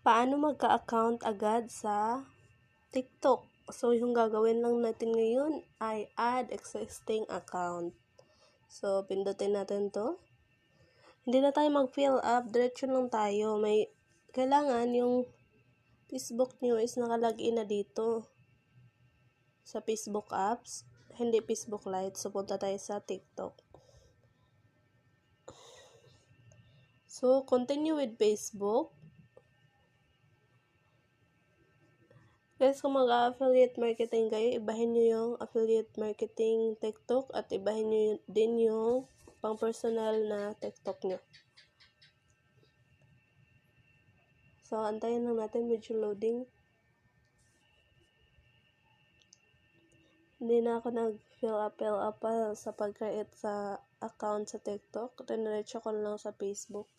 Paano magka-account agad sa TikTok? So, yung gagawin lang natin ngayon ay add existing account. So, pindutin natin to. Hindi na tayo mag-fill up. Diretso lang tayo. Kailangan yung Facebook nyo is nakalagin na dito. Sa Facebook apps. Hindi Facebook Lite. So, punta tayo sa TikTok. So, continue with Facebook. Guys, kung mag-affiliate marketing kayo, ibahin nyo yung affiliate marketing TikTok at ibahin nyo din yung pang-personal na TikTok nyo. So, antayin lang natin medyo loading. Hindi na ako nag-fill up pa sa pag-create sa account sa TikTok. Diretso ko lang sa Facebook.